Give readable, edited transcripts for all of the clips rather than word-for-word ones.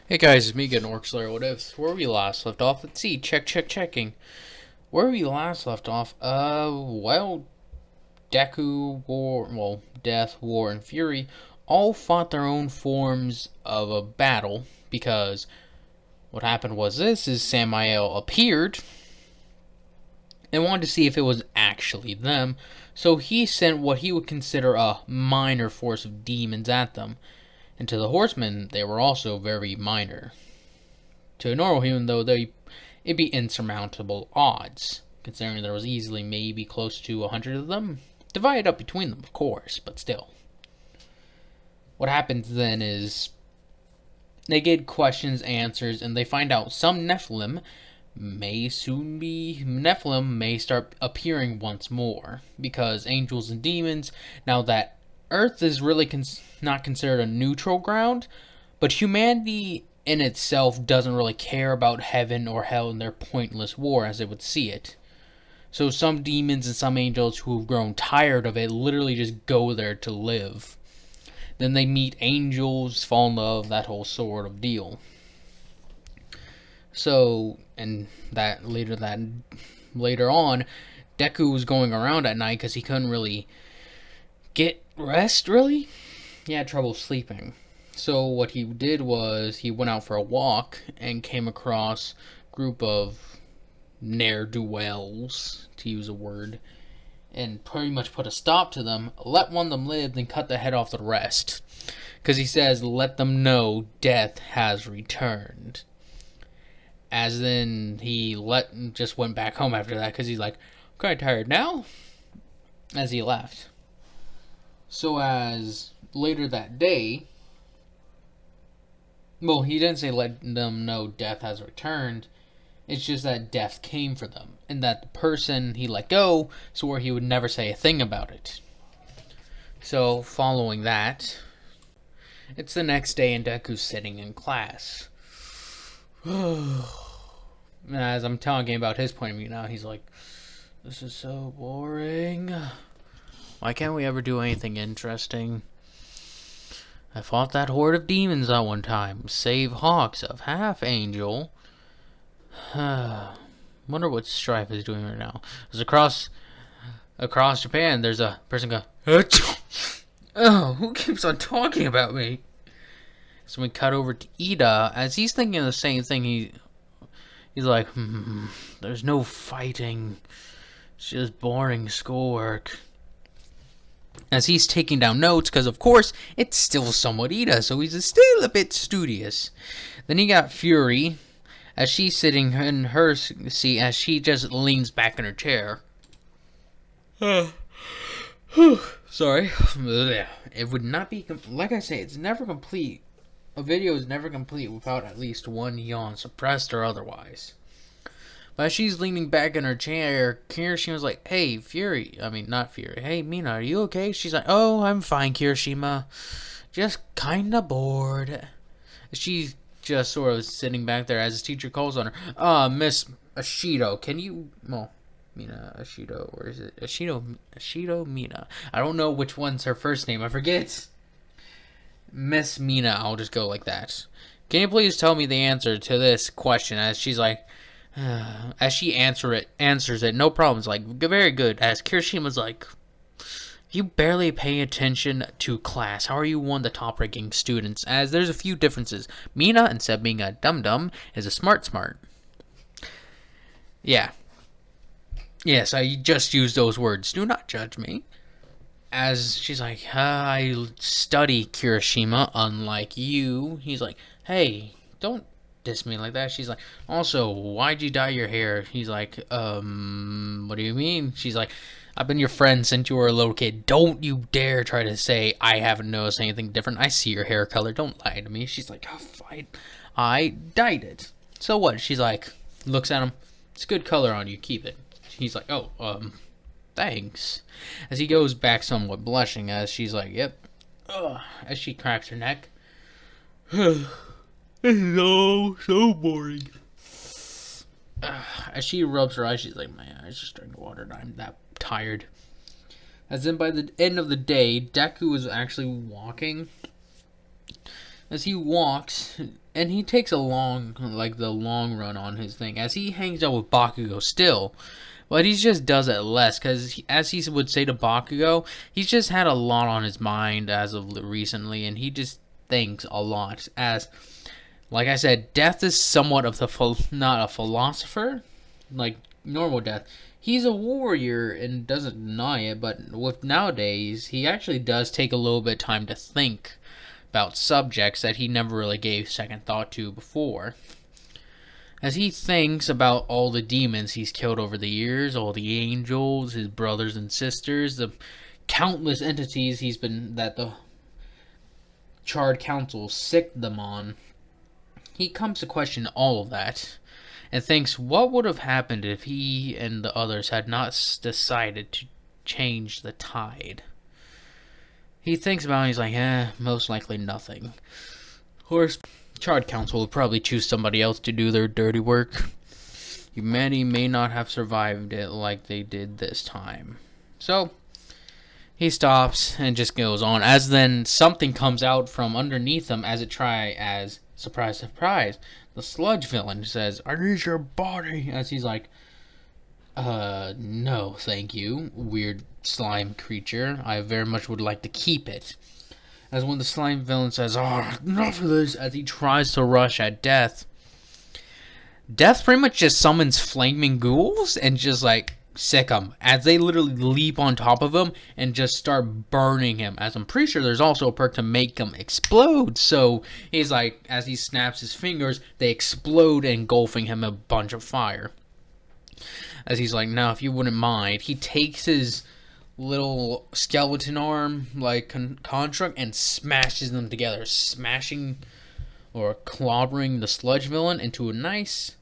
Hey guys, it's me again, Orc Slayer. What if? Where we last left off? Let's see. Checking. Where we last left off? Deku, Death, War, and Fury all fought their own forms of a battle because what happened was this: is Samael appeared and wanted to see if it was actually them, so he sent what he would consider a minor force of demons at them. And to the horsemen, they were also very minor. To a normal human, though, it'd be insurmountable odds, considering there was easily maybe close to 100 of them. Divided up between them, of course, but still. What happens then is they get questions, answers, and they find out some Nephilim may start appearing once more, because angels and demons, now that Earth is really not considered a neutral ground, but humanity in itself doesn't really care about heaven or hell in their pointless war as they would see it. So some demons and some angels who have grown tired of it literally just go there to live. Then they meet angels, fall in love, that whole sort of deal. So, and later on, Deku was going around at night because he couldn't really get rest, really. He had trouble sleeping. So what he did was he went out for a walk and came across a group of ne'er-do-wells, to use a word, and pretty much put a stop to them, let one of them live, then cut the head off the rest. Because he says, let them know death has returned. As then he just went back home after that, because he's like, I'm kind of tired now, as he left. So as later that day, well, he didn't say let them know death has returned. It's just that death came for them, and that the person he let go swore he would never say a thing about it. So, following that, it's the next day and Deku's sitting in class. As I'm telling him about his point of view now, he's like, this is so boring. Why can't we ever do anything interesting? I fought that horde of demons that one time. Save Hawks of Half Angel. Wonder what Strife is doing right now. Because across Japan, there's a person going, oh, who keeps on talking about me? So we cut over to Ida. As he's thinking the same thing, he's like, there's no fighting. It's just boring schoolwork. As he's taking down notes, because of course, it's still somewhat Ida, so he's still a bit studious. Then you got Fury, as she's sitting in her seat, as she just leans back in her chair. Sorry. It would not be, like I say, it's never complete. A video is never complete without at least one yawn, suppressed or otherwise. But as she's leaning back in her chair, Kirishima was like, hey, not Fury. Hey, Mina, are you okay? She's like, oh, I'm fine, Kirishima. Just kinda bored. She's just sort of sitting back there as his teacher calls on her. Miss Ashido, can you... Well, Mina, Ashido, or is it Ashido, Mina? I don't know which one's her first name. I forget. Miss Mina, I'll just go like that. Can you please tell me the answer to this question? As she's like... as she answers it, no problems, like, very good. As Kirishima's like, you barely pay attention to class. How are you one of the top-ranking students? As there's a few differences. Mina, instead of being a dum-dum, is a smart. Yeah. Yes, I just used those words. Do not judge me. As she's like, I study, Kirishima, unlike you. He's like, hey, don't diss me like that. She's like, also, why'd you dye your hair? He's like, what do you mean? She's like, I've been your friend since you were a little kid. Don't you dare try to say I haven't noticed anything different. I see your hair color. Don't lie to me. She's like, oh, fine. I dyed it. So what? She's like, looks at him. It's good color on you. Keep it. He's like, oh, thanks. As he goes back somewhat blushing, as she's like, yep. As she cracks her neck. This is all so boring. As she rubs her eyes, she's like, my eyes are starting to water and I'm that tired. As then by the end of the day, Deku is actually walking. As he walks, and he takes a long, like the long run on his thing, as he hangs out with Bakugo still. But he just does it less, because as he would say to Bakugo, he's just had a lot on his mind as of recently, and he just thinks a lot. As, like I said, Death is somewhat of not a philosopher, like normal Death. He's a warrior and doesn't deny it, but with nowadays, he actually does take a little bit of time to think about subjects that he never really gave second thought to before. As he thinks about all the demons he's killed over the years, all the angels, his brothers and sisters, the countless entities that the Charred Council sicked them on, he comes to question all of that, and thinks what would have happened if he and the others had not decided to change the tide. He thinks about it and he's like, most likely nothing. Of course, Charred Council will probably choose somebody else to do their dirty work. Humanity may not have survived it like they did this time. So, he stops and just goes on. As then something comes out from underneath him as surprise, surprise, the sludge villain says, "I need your body." As he's like, no, thank you, weird slime creature. I very much would like to keep it. As when the slime villain says, enough of this, as he tries to rush at Death. Death pretty much just summons flaming ghouls and just like sick him, as they literally leap on top of him and just start burning him. As I'm pretty sure there's also a perk to make him explode. So he's like, as he snaps his fingers, they explode, engulfing him in a bunch of fire. As he's like, now if you wouldn't mind, he takes his little skeleton arm like construct and smashes them together, smashing or clobbering the sludge villain into a nice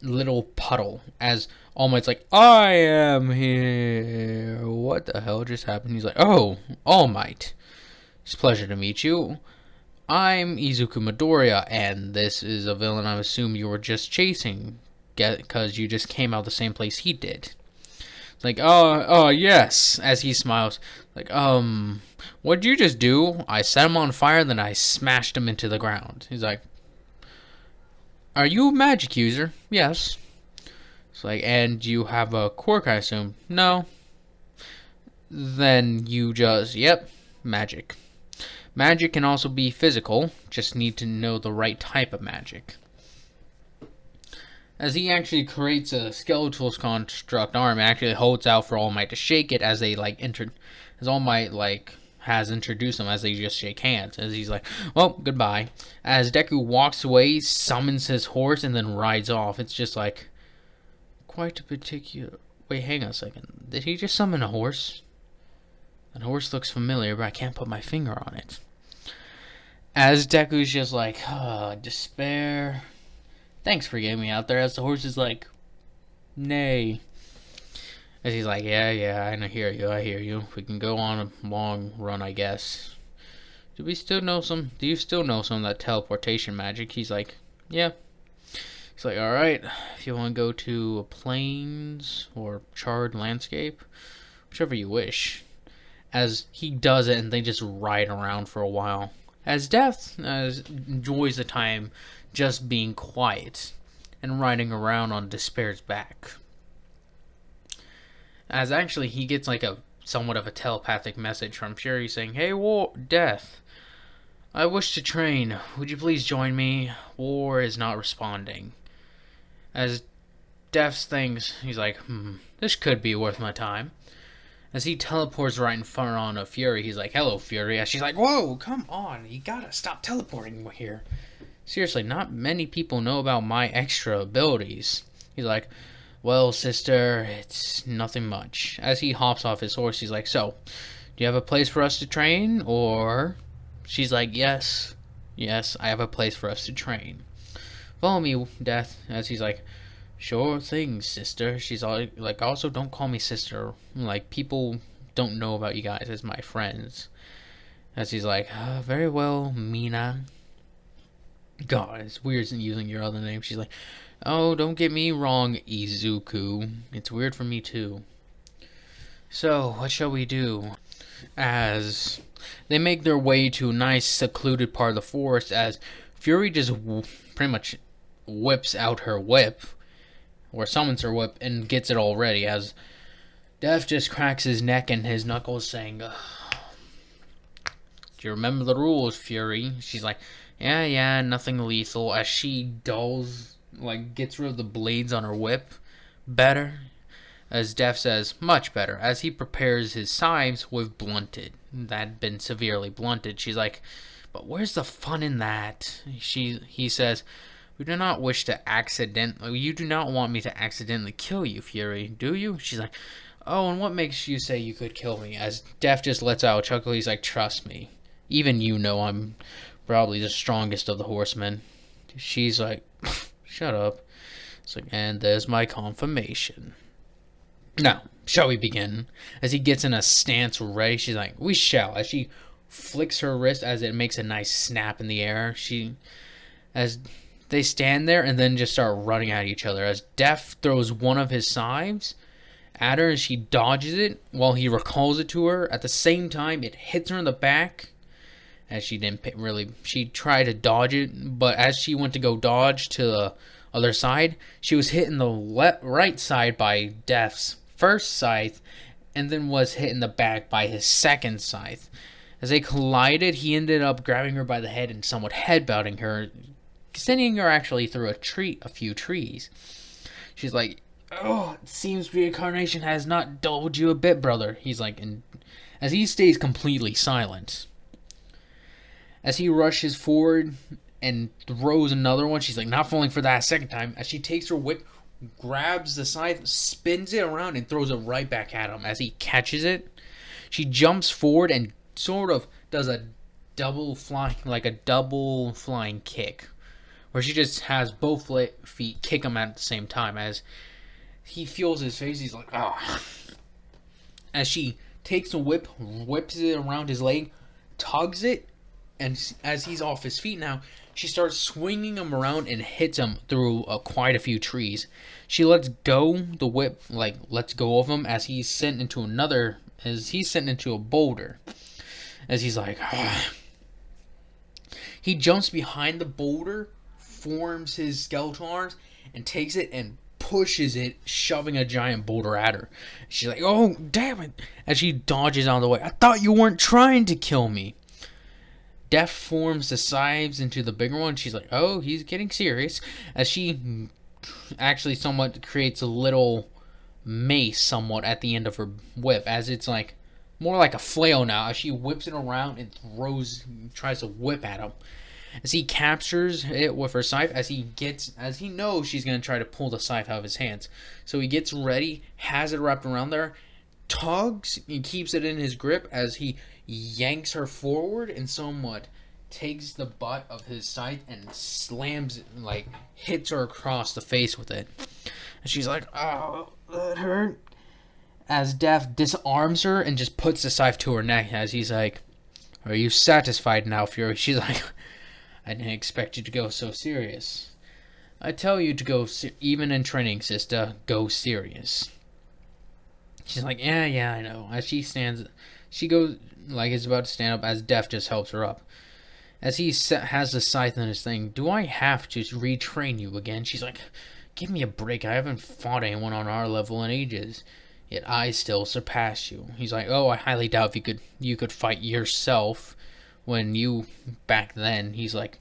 little puddle. As All Might's like, I am here. What the hell just happened? He's like, oh, All Might. It's a pleasure to meet you. I'm Izuku Midoriya, and this is a villain I assume you were just chasing, because you just came out of the same place he did. It's like, oh, yes, as he smiles. Like, what'd you just do? I set him on fire, then I smashed him into the ground. He's like, are you a magic user? Yes. It's like, and you have a quirk, I assume? No. Then you just, yep, magic. Magic can also be physical, just need to know the right type of magic. As he actually creates a skeletal construct arm, actually holds out for All Might to shake it as they as All Might has introduced them, as they just shake hands. As he's like, well, goodbye. As Deku walks away, summons his horse, and then rides off. It's just like, quite a particular... Wait, hang on a second. Did he just summon a horse? That horse looks familiar, but I can't put my finger on it. As Deku's just like, despair. Thanks for getting me out there. As the horse is like, nay. As he's like, yeah, I hear you. We can go on a long run, I guess. Do you still know some of that teleportation magic? He's like, yeah. He's like, alright, if you want to go to a plains or charred landscape, whichever you wish. As he does it, and they just ride around for a while. As Death enjoys the time just being quiet and riding around on Despair's back. As actually he gets like a somewhat of a telepathic message from Fury saying, hey, Death, I wish to train. Would you please join me? War is not responding. As Death thinks, he's like, this could be worth my time. As he teleports right in front of Fury, he's like, hello, Fury. As she's like, whoa, come on, you gotta stop teleporting here. Seriously, not many people know about my extra abilities. He's like, well, sister, it's nothing much. As he hops off his horse, he's like, so, do you have a place for us to train? Or, she's like, yes, I have a place for us to train. Follow me, Death. As he's like, sure thing, sister. She's all like, also, don't call me sister. Like, people don't know about you guys as my friends. As he's like, very well, Mina. God, it's weird using your other name. She's like, oh, don't get me wrong, Izuku. It's weird for me too. So, what shall we do? As they make their way to a nice secluded part of the forest, as Fury just pretty much whips out her whip, or summons her whip, and gets it all ready, as Death just cracks his neck and his knuckles, saying, "Do you remember the rules, Fury?" She's like, yeah, nothing lethal, as she gets rid of the blades on her whip. Better? As Death says, much better, as he prepares his scythes with blunted. That had been severely blunted. She's like, but where's the fun in that? He says, you do not want me to accidentally kill you, Fury, do you? She's like, oh, and what makes you say you could kill me? As Death just lets out a chuckle, he's like, trust me. Even you know I'm probably the strongest of the horsemen. She's like, shut up. It's like, and there's my confirmation. Now, shall we begin? As he gets in a stance ready, she's like, we shall. As she flicks her wrist as it makes a nice snap in the air, as they stand there and then just start running at each other. As Death throws one of his scythes at her, and she dodges it while he recalls it to her. At the same time, it hits her in the back. As she tried to dodge it, but as she went to go dodge to the other side, she was hit in the right side by Death's first scythe, and then was hit in the back by his second scythe. As they collided, he ended up grabbing her by the head and somewhat headbutting her, sending her actually through a few trees. She's like, oh, it seems reincarnation has not dulled you a bit, brother. He's like, as he stays completely silent. As he rushes forward and throws another one, she's like, not falling for that a second time. As she takes her whip, grabs the scythe, spins it around, and throws it right back at him. As he catches it, she jumps forward and sort of does a double flying kick, where she just has both feet kick him at the same time. As he feels his face, he's like, ah. As she takes the whip, whips it around his leg, tugs it, and as he's off his feet now, she starts swinging him around and hits him through quite a few trees. She lets go the whip, lets go of him, as he's sent into a boulder. As he's like, ah. He jumps behind the boulder, forms his skeletal arms, and takes it and pushes it, shoving a giant boulder at her. She's like, oh, damn it. As she dodges out of the way, I thought you weren't trying to kill me. Death forms the scythes into the bigger one. She's like, oh, he's getting serious. As she actually somewhat creates a little mace somewhat at the end of her whip, as it's like more like a flail now, as she whips it around and tries to whip at him. As he captures it with her scythe, as he knows she's going to try to pull the scythe out of his hands. So he gets ready, has it wrapped around there, tugs and keeps it in his grip as he yanks her forward and somewhat takes the butt of his scythe and slams it, hits her across the face with it. And she's like, oh, that hurt. As Death disarms her and just puts the scythe to her neck, as he's like, are you satisfied now, Fury? She's like, I didn't expect you to go so serious. I tell you to go, even in training, sister, go serious. She's like, yeah, I know. As she goes, is about to stand up, as Death just helps her up. As he has the scythe in his thing, do I have to retrain you again? She's like, give me a break. I haven't fought anyone on our level in ages. Yet I still surpass you. He's like, oh, I highly doubt if you could fight yourself back then. He's like,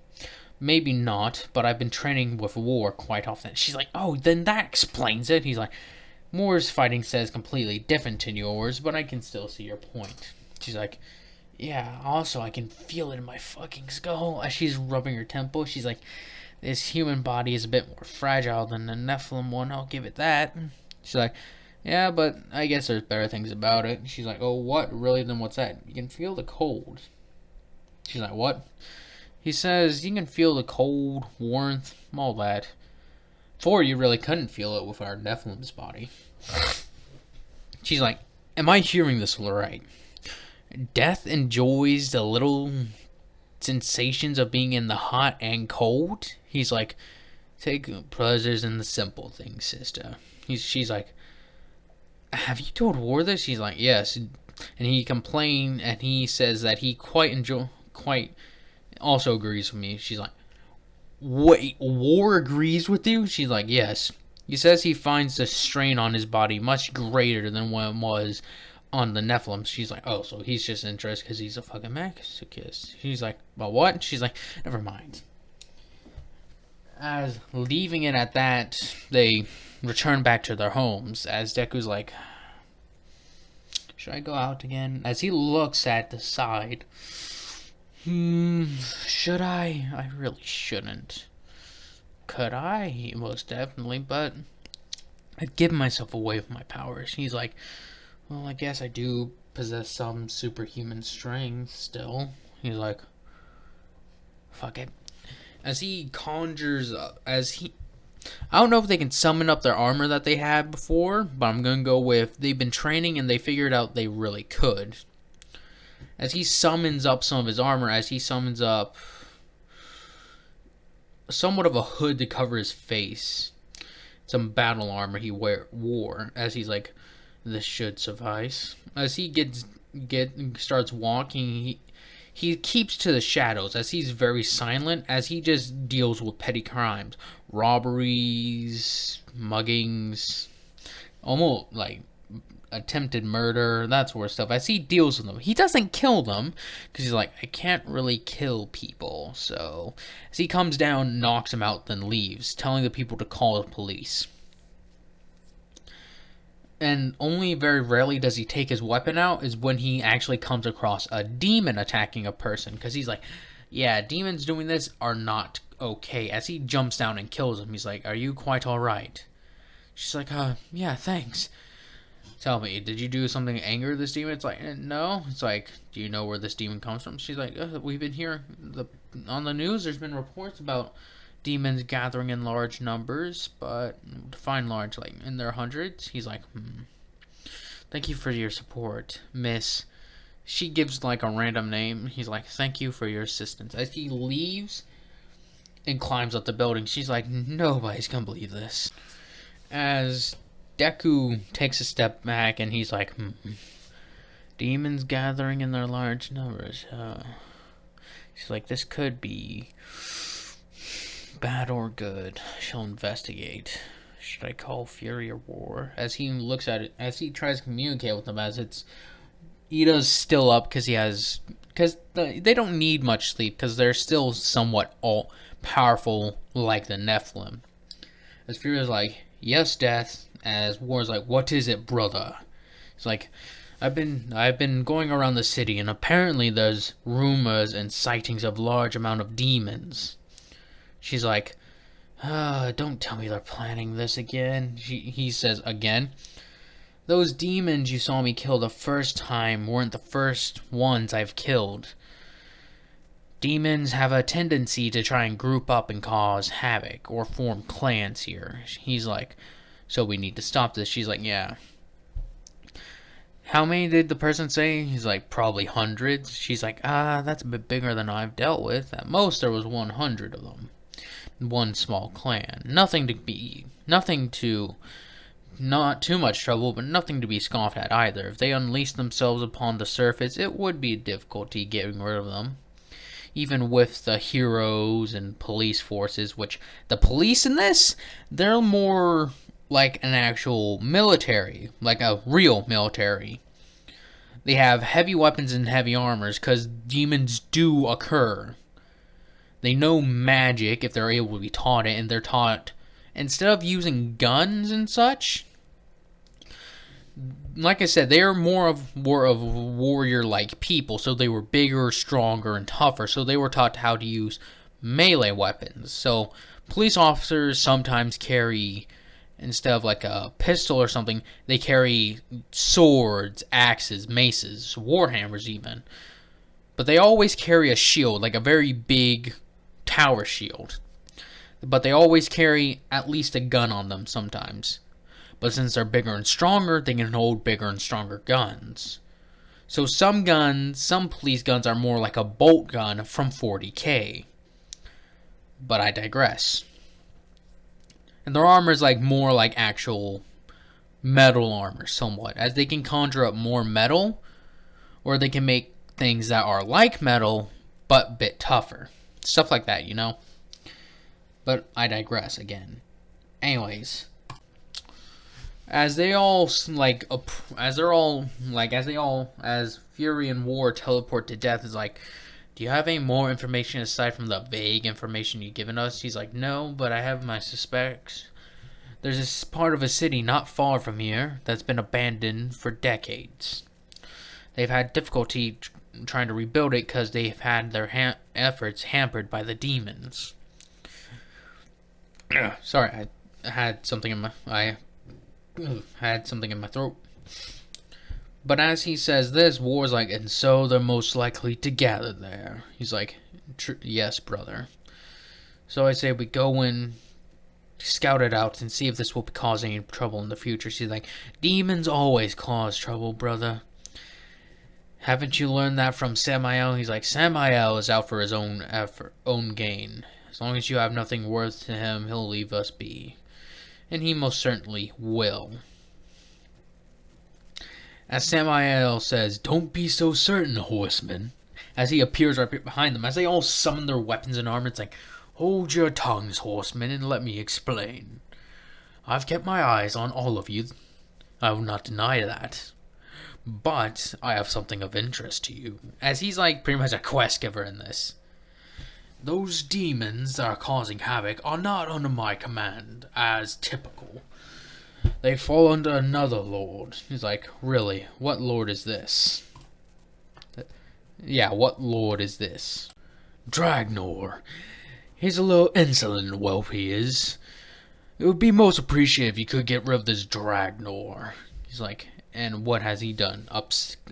maybe not, but I've been training with war quite often. She's like, oh, then that explains it. He's like, Moore's fighting says completely different to yours, but I can still see your point. She's like, yeah, also I can feel it in my fucking skull. As she's rubbing her temple, she's like, this human body is a bit more fragile than the Nephilim one, I'll give it that. She's like, yeah, but I guess there's better things about it. She's like, oh, what? Really? Then what's that? You can feel the cold. She's like, what? He says, you can feel the cold, warmth, all that. Before, you really couldn't feel it with our Nephilim's body. She's like, am I hearing this right? Death enjoys the little sensations of being in the hot and cold? He's like, take pleasures in the simple things, sister. She's like, have you told War this? He's like, yes. And he says that he quite also agrees with me. She's like, Wait, War agrees with you? She's like, yes. He says he finds the strain on his body much greater than what it was on the Nephilim. She's like, oh, so he's just interested because he's a fucking masochist. She's like, but what? She's like, never mind. As leaving it at that, they return back to their homes. As Deku's like, should I go out again? As he looks at the side, should I? I really shouldn't. Could I? Most definitely, but I'd give myself away with my powers. He's like, well, I guess I do possess some superhuman strength still. He's like, fuck it. As he conjures up, I don't know if they can summon up their armor that they had before, but I'm going to go with they've been training and they figured out they really could. As he summons up some of his armor, as he summons up somewhat of a hood to cover his face, some battle armor he wore, as he's like, this should suffice. As he starts walking, he keeps to the shadows, as he's very silent, as he just deals with petty crimes, robberies, muggings, almost like attempted murder, that sort of stuff. As he deals with them, he doesn't kill them because he's like, I can't really kill people. So as he comes down, knocks him out, then leaves, telling the people to call the police. And only very rarely does he take his weapon out is when he actually comes across a demon attacking a person, because he's like, yeah, demons doing this are not okay. As he jumps down and kills him, he's like, are you quite alright? She's like, yeah, thanks. Tell me, did you do something to anger this demon? It's like, no. It's like, do you know where this demon comes from? She's like, we've been here on the news. There's been reports about demons gathering in large numbers, but define large, like in their hundreds. He's like, thank you for your support, miss. She gives like a random name. He's like, thank you for your assistance. As he leaves and climbs up the building, she's like, nobody's gonna believe this. As Deku takes a step back and he's like, demons gathering in their large numbers. She's like, this could be bad or good. She'll investigate. Should I call Fury or War? As he looks at it, as he tries to communicate with them, as Ida's still up because they don't need much sleep because they're still somewhat all powerful like the Nephilim. As Fury's like, yes, Death. As War's like, what is it, brother? He's like, I've been going around the city, and apparently there's rumors and sightings of large amount of demons. She's like, don't tell me they're planning this again. He says again, those demons you saw me kill the first time weren't the first ones I've killed. Demons have a tendency to try and group up and cause havoc or form clans here. He's like, so we need to stop this. She's like, yeah. How many did the person say? He's like, probably hundreds. She's like, that's a bit bigger than I've dealt with. At most, there was 100 of them. One small clan. Not too much trouble, but nothing to be scoffed at either. If they unleashed themselves upon the surface, it would be a difficulty getting rid of them. Even with the heroes and police forces, which the police in this, they're more like an actual military, like a real military. They have heavy weapons and heavy armors because demons do occur. They know magic if they're able to be taught it, and they're taught, instead of using guns and such, like I said, they are more of warrior-like people, so they were bigger, stronger, and tougher, so they were taught how to use melee weapons. So police officers sometimes carry, instead of like a pistol or something, they carry swords, axes, maces, warhammers even. But they always carry a shield, like a very big tower shield. But they always carry at least a gun on them sometimes. But since they're bigger and stronger, they can hold bigger and stronger guns. So some police guns are more like a bolt gun from 40k. But I digress. And their armor is like more like actual metal armor somewhat, as they can conjure up more metal, or they can make things that are like metal but a bit tougher. Stuff like that, you know? But I digress again. Anyways, as they all like, as Fury and War teleport to Death, is like, do you have any more information aside from the vague information you've given us? He's like, no, but I have my suspects. There's this part of a city not far from here that's been abandoned for decades. They've had difficulty trying to rebuild it because they've had their efforts hampered by the demons. Sorry, I had something in my throat. But as he says this, War's like, and so they're most likely to gather there. He's like, yes, brother. So I say we go in, scout it out, and see if this will be causing any trouble in the future. She's like, demons always cause trouble, brother. Haven't you learned that from Samael? He's like, Samael is out for his own gain. As long as you have nothing worth to him, he'll leave us be. And he most certainly will. As Samael says, don't be so certain, horseman. As he appears right behind them, as they all summon their weapons and armor, it's like, hold your tongues, horsemen, and let me explain. I've kept my eyes on all of you. I will not deny that. But I have something of interest to you. As he's like pretty much a quest giver in this. Those demons that are causing havoc are not under my command, as typical. They fall under another lord. He's like, really? What lord is this? Yeah, what lord is this? Dragnor. He's a little insolent whelp, he is. It would be most appreciated if you could get rid of this Dragnor. He's like, and what has he done?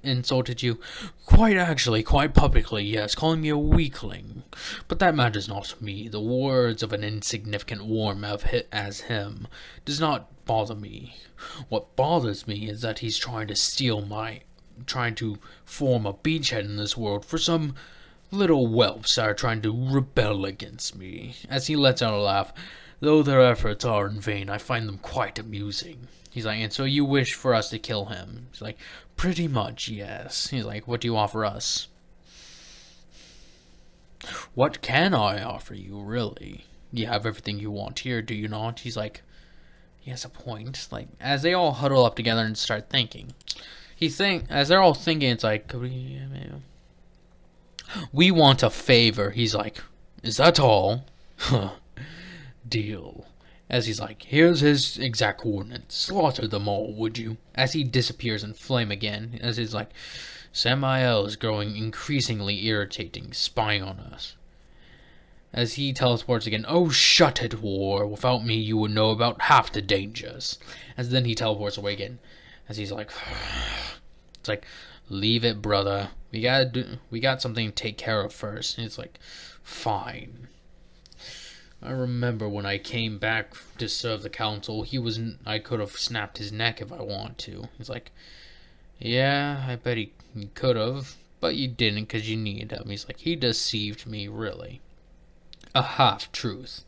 Insulted you? Quite publicly, yes, calling me a weakling. But that matters not to me. The words of an insignificant worm as him does not bother me. What bothers me is that he's trying to form a beachhead in this world for some little whelps that are trying to rebel against me. As he lets out a laugh, though their efforts are in vain, I find them quite amusing. He's like, and so you wish for us to kill him? He's like, pretty much, yes. He's like, what do you offer us? What can I offer you, really? You have everything you want here, do you not? He's like, he has a point. Like, as they all huddle up together and start thinking, as they're all thinking, it's like, we want a favor. He's like, is that all? Huh. Deal. As he's like, here's his exact coordinates. Slaughter them all, would you? As he disappears in flame again. As he's like, Samael is growing increasingly irritating, spying on us. As he teleports again, oh, shut it, War. Without me, you would know about half the dangers. As then he teleports away again. As he's like, it's like, leave it, brother. We got something to take care of first. And it's like, fine. I remember when I came back to serve the council, I could have snapped his neck if I wanted to. He's like, yeah, I bet he could have, but you didn't because you needed him. He's like, he deceived me, really. A half-truth.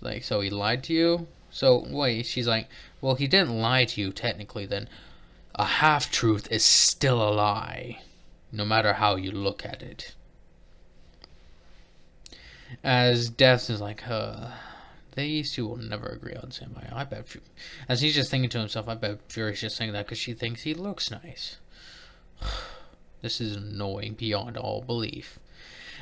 Like, so he lied to you? So, wait, she's like, well, he didn't lie to you, technically, then. A half-truth is still a lie, no matter how you look at it. As Death is like, these two will never agree on Samael. I bet. As he's just thinking to himself, I bet Fury's just saying that because she thinks he looks nice. This is annoying beyond all belief.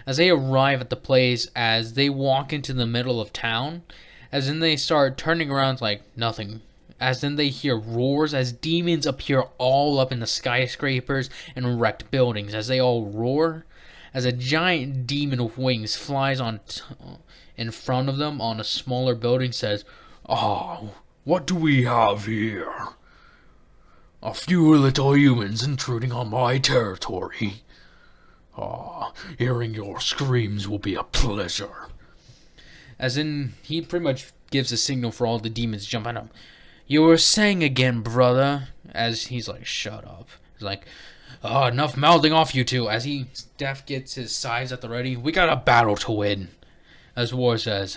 As they arrive at the place, as they walk into the middle of town, as then they start turning around like nothing. As then they hear roars as demons appear all up in the skyscrapers and wrecked buildings. As they all roar, as a giant demon with wings flies in front of them on a smaller building, says, "Oh, what do we have here? A few little humans intruding on my territory. Hearing your screams will be a pleasure." As in, he pretty much gives a signal for all the demons to jump at him. You were saying again, brother. As he's like, shut up. He's like, enough mouthing off, you two. As Death gets his sides at the ready, we got a battle to win. As War says,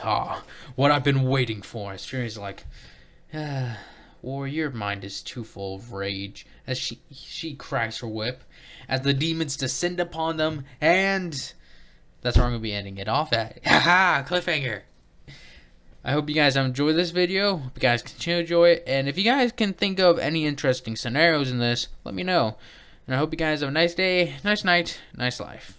what I've been waiting for. As Fury's like, War, your mind is too full of rage. As she cracks her whip, as the demons descend upon them, and that's where I'm going to be ending it off at. Haha, cliffhanger. I hope you guys have enjoyed this video. Hope you guys continue to enjoy it. And if you guys can think of any interesting scenarios in this, let me know. And I hope you guys have a nice day, nice night, nice life.